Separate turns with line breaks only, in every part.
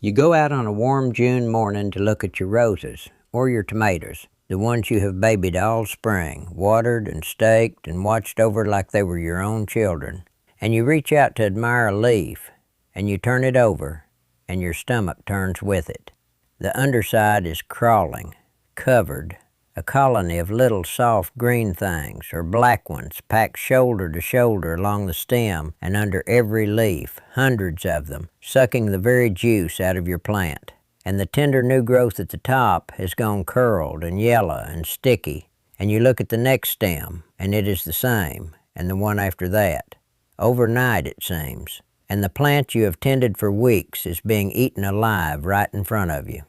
You go out on a warm June morning to look at your roses, or your tomatoes, the ones you have babied all spring, watered and staked and watched over like they were your own children. And you reach out to admire a leaf, and you turn it over, and your stomach turns with it. The underside is crawling, covered, a colony of little soft green things, or black ones, packed shoulder to shoulder along the stem and under every leaf, hundreds of them, sucking the very juice out of your plant. And the tender new growth at the top has gone curled and yellow and sticky, and you look at the next stem, and it is the same, and the one after that. Overnight, it seems. And the plant you have tended for weeks is being eaten alive right in front of you.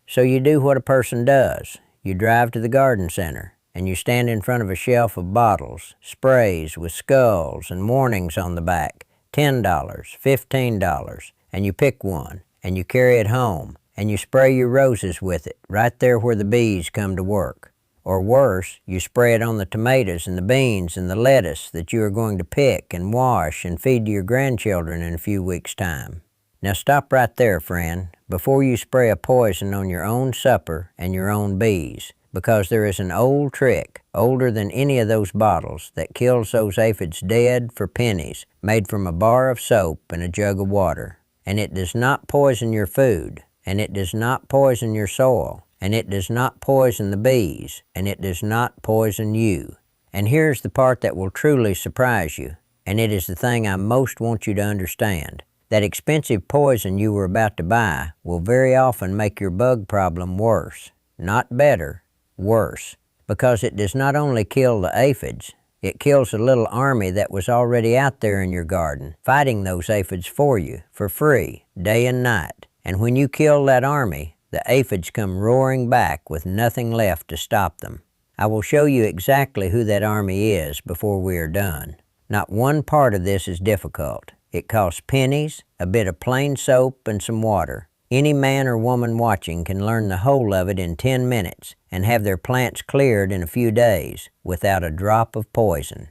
So you do what a person does. You drive to the garden center, and you stand in front of a shelf of bottles, sprays with skulls and warnings on the back, $10, $15, and you pick one, and you carry it home, and you spray your roses with it, right there where the bees come to work. Or worse, you spray it on the tomatoes and the beans and the lettuce that you are going to pick and wash and feed to your grandchildren in a few weeks' time. Now stop right there, friend, before you spray a poison on your own supper and your own bees, because there is an old trick, older than any of those bottles, that kills those aphids dead for pennies, made from a bar of soap and a jug of water. And it does not poison your food, and it does not poison your soil, and it does not poison the bees, and it does not poison you. And here's the part that will truly surprise you, and it is the thing I most want you to understand. That expensive poison you were about to buy will very often make your bug problem worse. Not better, worse. Because it does not only kill the aphids, it kills a little army that was already out there in your garden, fighting those aphids for you, for free, day and night. And when you kill that army, the aphids come roaring back with nothing left to stop them. I will show you exactly who that army is before we are done. Not one part of this is difficult. It costs pennies, a bit of plain soap, and some water. Any man or woman watching can learn the whole of it in 10 minutes and have their plants cleared in a few days without a drop of poison.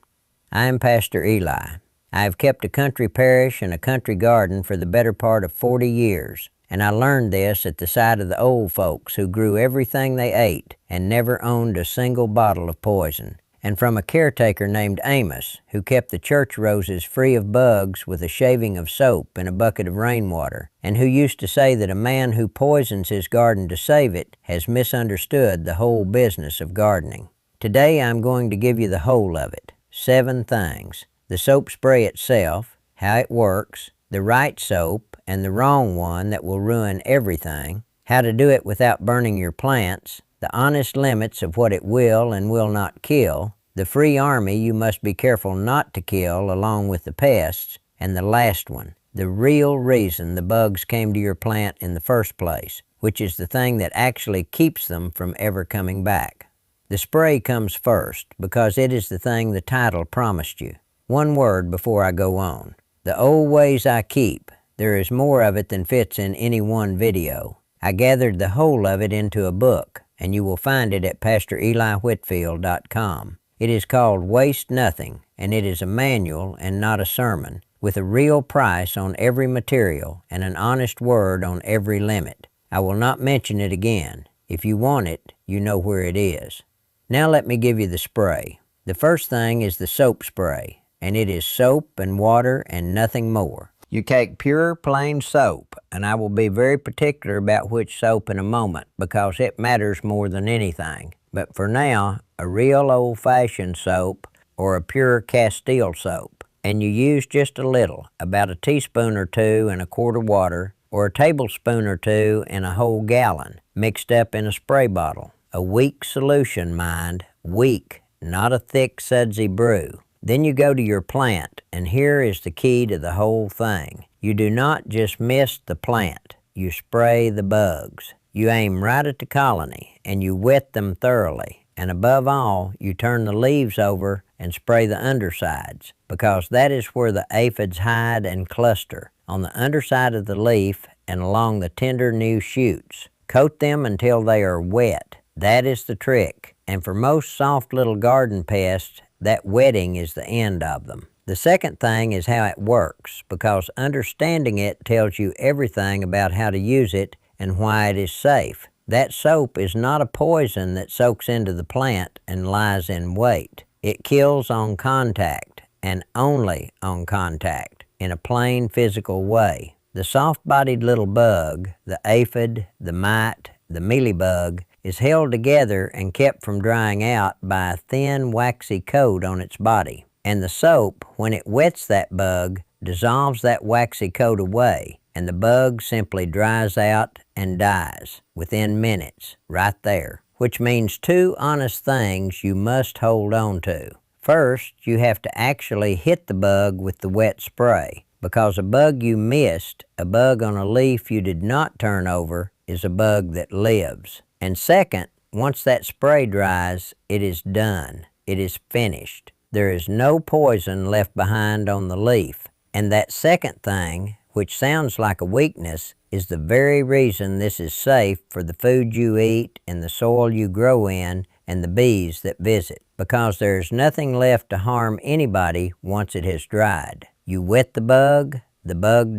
I am Pastor Eli. I have kept a country parish and a country garden for the better part of 40 years, and I learned this at the side of the old folks who grew everything they ate and never owned a single bottle of poison, and from a caretaker named Amos, who kept the church roses free of bugs with a shaving of soap and a bucket of rainwater, and who used to say that a man who poisons his garden to save it has misunderstood the whole business of gardening. Today I'm going to give you the whole of it. 7 things. The soap spray itself, how it works, the right soap and the wrong one that will ruin everything, how to do it without burning your plants, the honest limits of what it will and will not kill, the free army you must be careful not to kill along with the pests, and the last one, the real reason the bugs came to your plant in the first place, which is the thing that actually keeps them from ever coming back. The spray comes first because it is the thing the title promised you. One word before I go on. The old ways I keep. There is more of it than fits in any one video. I gathered the whole of it into a book, and you will find it at PastorEliWhitfield.com. It is called Waste Nothing, and it is a manual and not a sermon, with a real price on every material and an honest word on every limit. I will not mention it again. If you want it, you know where it is. Now let me give you the spray. The first thing is the soap spray, and it is soap and water and nothing more. You take pure, plain soap, and I will be very particular about which soap in a moment because it matters more than anything. But for now, a real old-fashioned soap or a pure Castile soap. And you use just a little, about a teaspoon or 2 in a quart of water, or a tablespoon or 2 in a whole gallon, mixed up in a spray bottle. A weak solution, mind, weak, not a thick, sudsy brew. Then you go to your plant, and here is the key to the whole thing. You do not just mist the plant, you spray the bugs. You aim right at the colony, and you wet them thoroughly. And above all, you turn the leaves over and spray the undersides, because that is where the aphids hide and cluster, on the underside of the leaf and along the tender new shoots. Coat them until they are wet. That is the trick. And for most soft little garden pests, that wetting is the end of them. The second thing is how it works, because understanding it tells you everything about how to use it and why it is safe. That soap is not a poison that soaks into the plant and lies in wait. It kills on contact, and only on contact, in a plain physical way. The soft-bodied little bug, the aphid, the mite, the mealybug, is held together and kept from drying out by a thin, waxy coat on its body. And the soap, when it wets that bug, dissolves that waxy coat away, and the bug simply dries out and dies within minutes, right there. Which means two honest things you must hold on to. First, you have to actually hit the bug with the wet spray, because a bug you missed, a bug on a leaf you did not turn over, is a bug that lives. And second, once that spray dries, it is done. It is finished. There is no poison left behind on the leaf. And that second thing, which sounds like a weakness, is the very reason this is safe for the food you eat and the soil you grow in and the bees that visit, because there is nothing left to harm anybody once it has dried. You wet the bug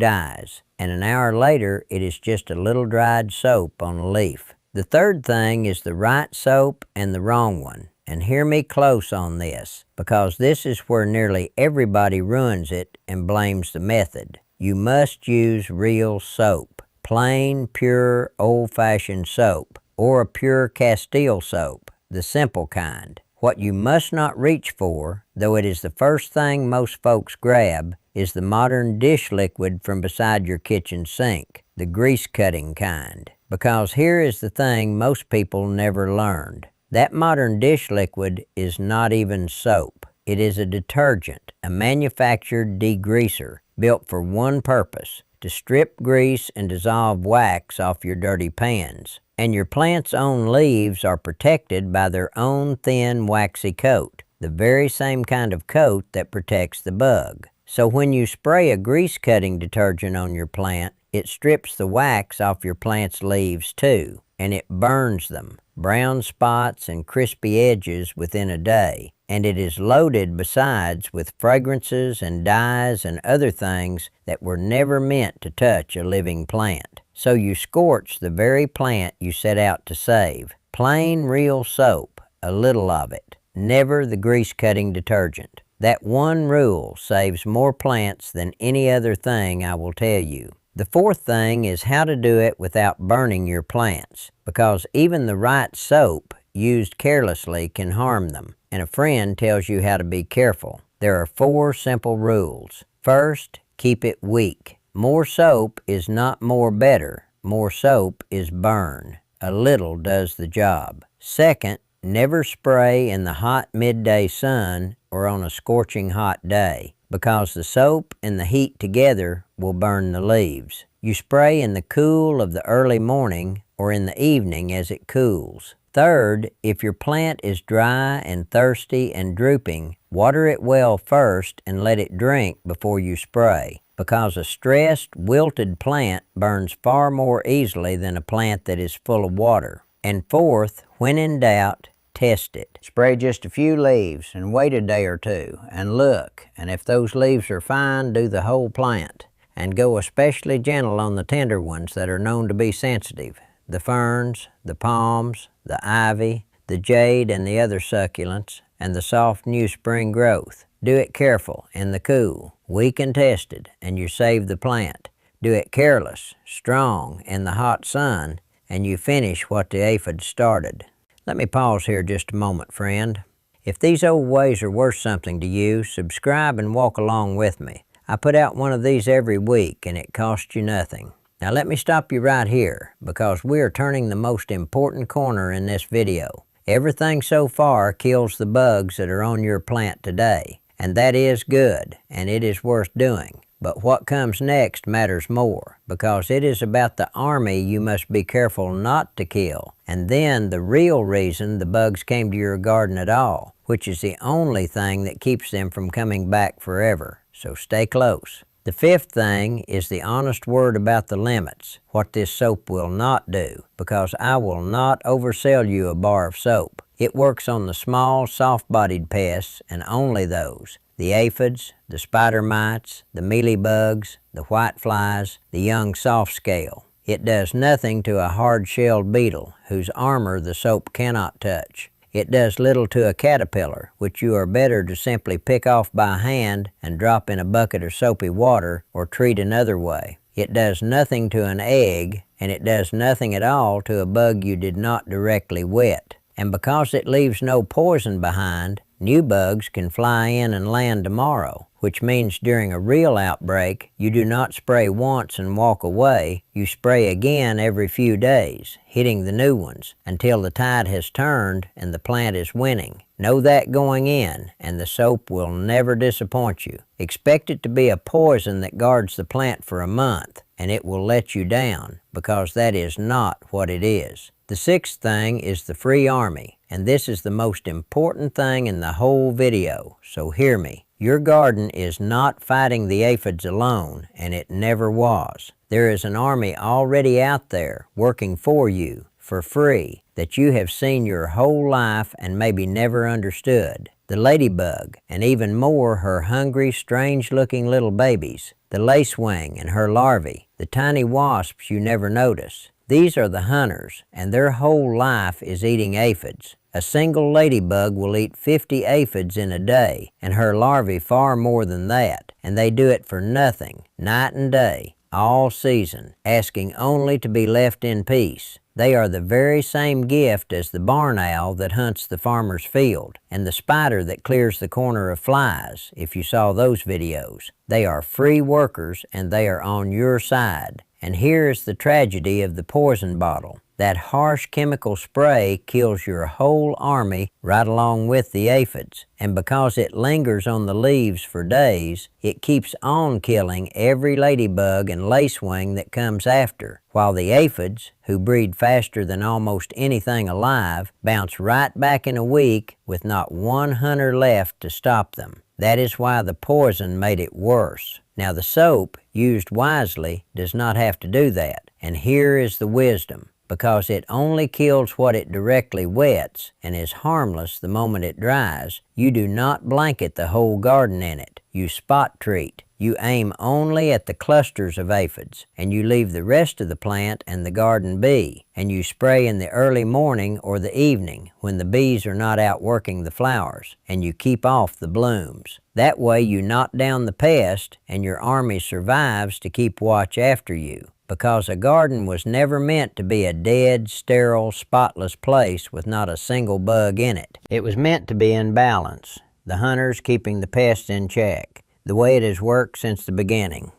dies, and an hour later it is just a little dried soap on a leaf. The third thing is the right soap and the wrong one. And hear me close on this, because this is where nearly everybody ruins it and blames the method. You must use real soap. Plain, pure, old-fashioned soap, or a pure Castile soap, the simple kind. What you must not reach for, though it is the first thing most folks grab, is the modern dish liquid from beside your kitchen sink, the grease-cutting kind. Because here is the thing most people never learned. That modern dish liquid is not even soap. It is a detergent, a manufactured degreaser, built for one purpose: to strip grease and dissolve wax off your dirty pans. And your plant's own leaves are protected by their own thin, waxy coat, the very same kind of coat that protects the bug. So when you spray a grease-cutting detergent on your plant, it strips the wax off your plant's leaves too, and it burns them, brown spots and crispy edges, within a day. And it is loaded besides with fragrances and dyes and other things that were never meant to touch a living plant. So you scorch the very plant you set out to save. Plain real soap, a little of it. Never the grease-cutting detergent. That one rule saves more plants than any other thing I will tell you. The fourth thing is how to do it without burning your plants, because even the right soap used carelessly can harm them, and a friend tells you how to be careful. There are 4 simple rules. First, keep it weak. More soap is not more better. More soap is burn. A little does the job. Second, never spray in the hot midday sun or on a scorching hot day, because the soap and the heat together will burn the leaves. You spray in the cool of the early morning or in the evening as it cools. Third, if your plant is dry and thirsty and drooping, water it well first and let it drink before you spray, because a stressed, wilted plant burns far more easily than a plant that is full of water. And fourth, when in doubt, test it. Spray just a few leaves and wait a day or two and look, and if those leaves are fine, do the whole plant. And go especially gentle on the tender ones that are known to be sensitive. The ferns, the palms, the ivy, the jade and the other succulents, and the soft new spring growth. Do it careful, in the cool, weak and tested, and you save the plant. Do it careless, strong, in the hot sun, and you finish what the aphids started. Let me pause here just a moment, friend. If these old ways are worth something to you, subscribe and walk along with me. I put out one of these every week, and it costs you nothing. Now let me stop you right here, because we are turning the most important corner in this video. Everything so far kills the bugs that are on your plant today, and that is good, and it is worth doing. But what comes next matters more, because it is about the army you must be careful not to kill, and then the real reason the bugs came to your garden at all, which is the only thing that keeps them from coming back forever. So stay close. The fifth thing is the honest word about the limits, what this soap will not do, because I will not oversell you a bar of soap. It works on the small, soft-bodied pests and only those. The aphids, the spider mites, the mealybugs, the whiteflies, the young soft scale. It does nothing to a hard-shelled beetle, whose armor the soap cannot touch. It does little to a caterpillar, which you are better to simply pick off by hand and drop in a bucket of soapy water or treat another way. It does nothing to an egg, and it does nothing at all to a bug you did not directly wet. And because it leaves no poison behind, new bugs can fly in and land tomorrow, which means during a real outbreak, you do not spray once and walk away. You spray again every few days, hitting the new ones, until the tide has turned and the plant is winning. Know that going in, and the soap will never disappoint you. Expect it to be a poison that guards the plant for a month, and it will let you down, because that is not what it is. The sixth thing is the free army, and this is the most important thing in the whole video, so hear me. Your garden is not fighting the aphids alone, and it never was. There is an army already out there working for you, for free, that you have seen your whole life and maybe never understood. The ladybug, and even more her hungry, strange-looking little babies. The lacewing and her larvae, the tiny wasps you never notice. These are the hunters, and their whole life is eating aphids. A single ladybug will eat 50 aphids in a day, and her larvae far more than that, and they do it for nothing, night and day, all season, asking only to be left in peace. They are the very same gift as the barn owl that hunts the farmer's field, and the spider that clears the corner of flies, if you saw those videos. They are free workers, and they are on your side. And here is the tragedy of the poison bottle. That harsh chemical spray kills your whole army right along with the aphids. And because it lingers on the leaves for days, it keeps on killing every ladybug and lacewing that comes after, while the aphids, who breed faster than almost anything alive, bounce right back in a week with not one hunter left to stop them. That is why the poison made it worse. Now the soap, used wisely, does not have to do that, and here is the wisdom. Because it only kills what it directly wets and is harmless the moment it dries, you do not blanket the whole garden in it. You spot treat. You aim only at the clusters of aphids, and you leave the rest of the plant and the garden be, and you spray in the early morning or the evening when the bees are not out working the flowers, and you keep off the blooms. That way you knock down the pest, and your army survives to keep watch after you. Because a garden was never meant to be a dead, sterile, spotless place with not a single bug in it. It was meant to be in balance, the hunters keeping the pests in check, the way it has worked since the beginning.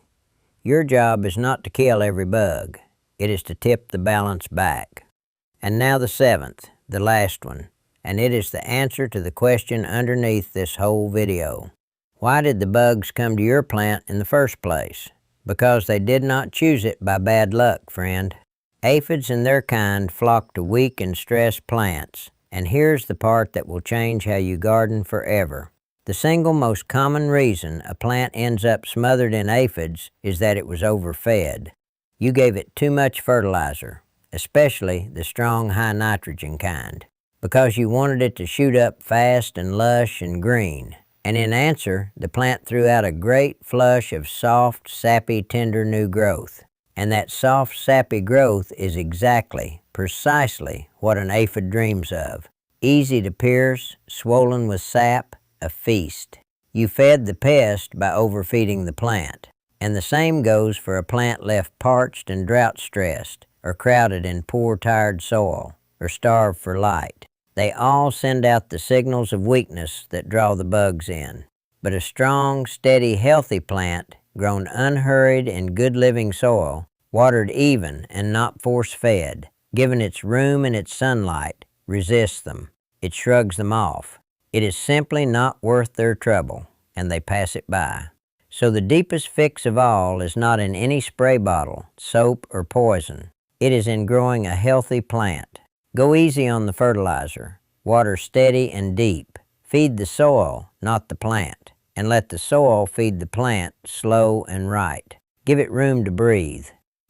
Your job is not to kill every bug. It is to tip the balance back. And now the seventh, the last one, and it is the answer to the question underneath this whole video. Why did the bugs come to your plant in the first place? Because they did not choose it by bad luck, friend. Aphids and their kind flock to weak and stressed plants, and here's the part that will change how you garden forever. The single most common reason a plant ends up smothered in aphids is that it was overfed. You gave it too much fertilizer, especially the strong high nitrogen kind, because you wanted it to shoot up fast and lush and green. And in answer, the plant threw out a great flush of soft, sappy, tender new growth. And that soft, sappy growth is exactly, precisely what an aphid dreams of. Easy to pierce, swollen with sap, a feast. You fed the pest by overfeeding the plant. And the same goes for a plant left parched and drought-stressed, or crowded in poor, tired soil, or starved for light. They all send out the signals of weakness that draw the bugs in. But a strong, steady, healthy plant, grown unhurried in good living soil, watered even and not force-fed, given its room and its sunlight, resists them. It shrugs them off. It is simply not worth their trouble, and they pass it by. So the deepest fix of all is not in any spray bottle, soap, or poison. It is in growing a healthy plant. Go easy on the fertilizer. Water steady and deep. Feed the soil, not the plant. And let the soil feed the plant slow and right. Give it room to breathe.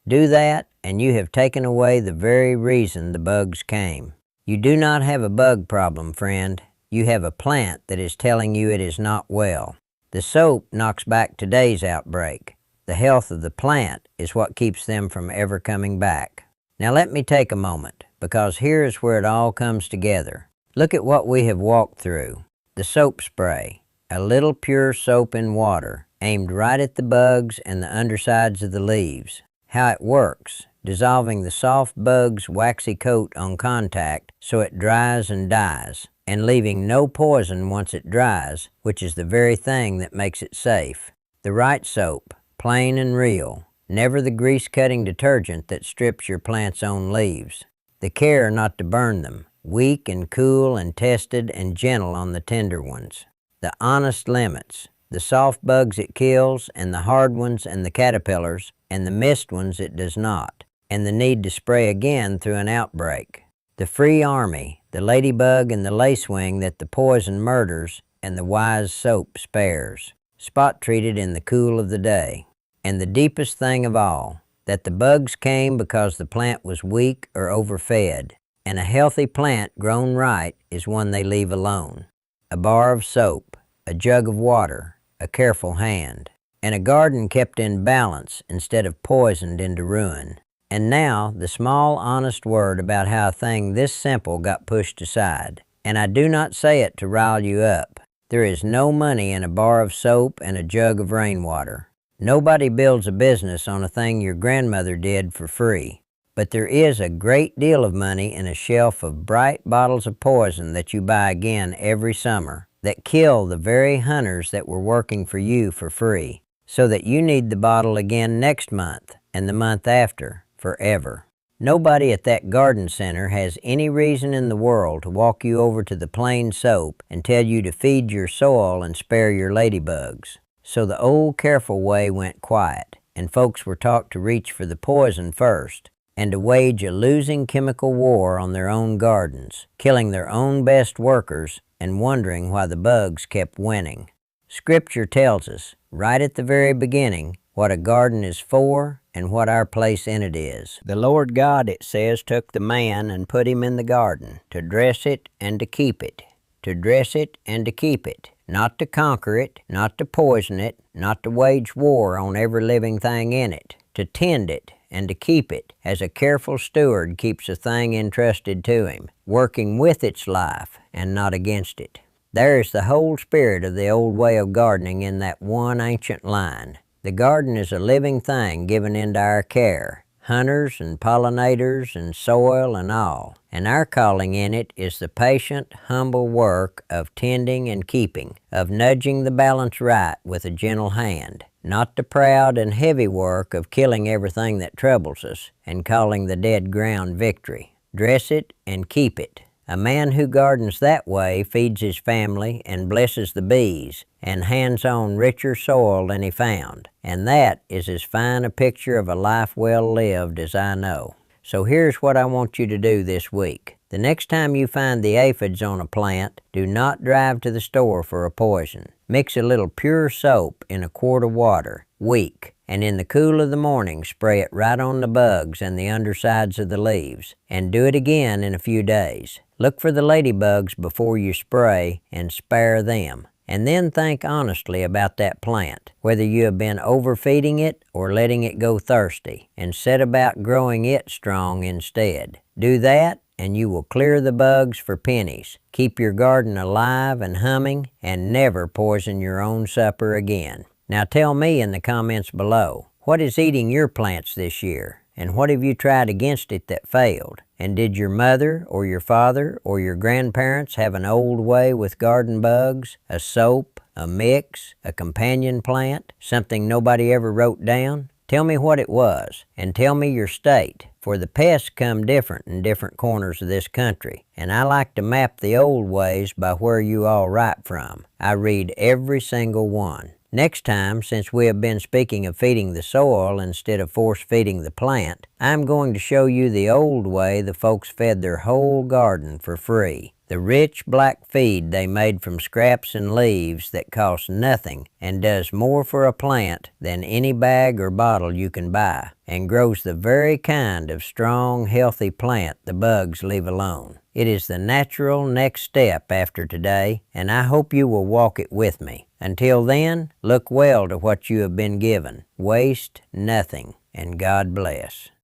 Do that, and you have taken away the very reason the bugs came. You do not have a bug problem, friend. You have a plant that is telling you it is not well. The soap knocks back today's outbreak. The health of the plant is what keeps them from ever coming back. Now let me take a moment, because here is where it all comes together. Look at what we have walked through. The soap spray, a little pure soap in water, aimed right at the bugs and the undersides of the leaves. How it works, dissolving the soft bug's waxy coat on contact so it dries and dies, and leaving no poison once it dries, which is the very thing that makes it safe. The right soap, plain and real, never the grease-cutting detergent that strips your plant's own leaves. The care not to burn them, weak and cool and tested and gentle on the tender ones. The honest limits, the soft bugs it kills and the hard ones and the caterpillars and the mist ones it does not, and the need to spray again through an outbreak. The free army, the ladybug and the lacewing that the poison murders and the wise soap spares, spot treated in the cool of the day. And the deepest thing of all, that the bugs came because the plant was weak or overfed, and a healthy plant grown right is one they leave alone. A bar of soap, a jug of water, a careful hand, and a garden kept in balance instead of poisoned into ruin. And now the small honest word about how a thing this simple got pushed aside. And I do not say it to rile you up. There is no money in a bar of soap and a jug of rainwater. Nobody builds a business on a thing your grandmother did for free. But there is a great deal of money in a shelf of bright bottles of poison that you buy again every summer, that kill the very hunters that were working for you for free, so that you need the bottle again next month and the month after, forever. Nobody at that garden center has any reason in the world to walk you over to the plain soap and tell you to feed your soil and spare your ladybugs. So the old careful way went quiet, and folks were taught to reach for the poison first, and to wage a losing chemical war on their own gardens, killing their own best workers and wondering why the bugs kept winning. Scripture tells us, right at the very beginning, what a garden is for and what our place in it is. The Lord God, it says, took the man and put him in the garden to dress it and to keep it, to dress it and to keep it, not to conquer it, not to poison it, not to wage war on every living thing in it, to tend it and to keep it as a careful steward keeps a thing entrusted to him, working with its life and not against it. There is the whole spirit of the old way of gardening in that one ancient line. The garden is a living thing given into our care, hunters and pollinators and soil and all, and our calling in it is the patient, humble work of tending and keeping, of nudging the balance right with a gentle hand, not the proud and heavy work of killing everything that troubles us and calling the dead ground victory. Dress it and keep it. A man who gardens that way feeds his family and blesses the bees and hands on richer soil than he found. And that is as fine a picture of a life well lived as I know. So here's what I want you to do this week. The next time you find the aphids on a plant, do not drive to the store for a poison. Mix a little pure soap in a quart of water, weak, and in the cool of the morning spray it right on the bugs and the undersides of the leaves, and do it again in a few days. Look for the ladybugs before you spray and spare them. And then think honestly about that plant, whether you have been overfeeding it or letting it go thirsty, and set about growing it strong instead. Do that, and you will clear the bugs for pennies, keep your garden alive and humming, and never poison your own supper again. Now tell me in the comments below, what is eating your plants this year? And what have you tried against it that failed? And did your mother or your father or your grandparents have an old way with garden bugs, a soap, a mix, a companion plant, something nobody ever wrote down? Tell me what it was, and tell me your state, for the pests come different in different corners of this country, and I like to map the old ways by where you all write from. I read every single one. Next time, since we have been speaking of feeding the soil instead of force-feeding the plant, I'm going to show you the old way the folks fed their whole garden for free. The rich black feed they made from scraps and leaves that costs nothing and does more for a plant than any bag or bottle you can buy, and grows the very kind of strong, healthy plant the bugs leave alone. It is the natural next step after today, and I hope you will walk it with me. Until then, look well to what you have been given. Waste nothing, and God bless.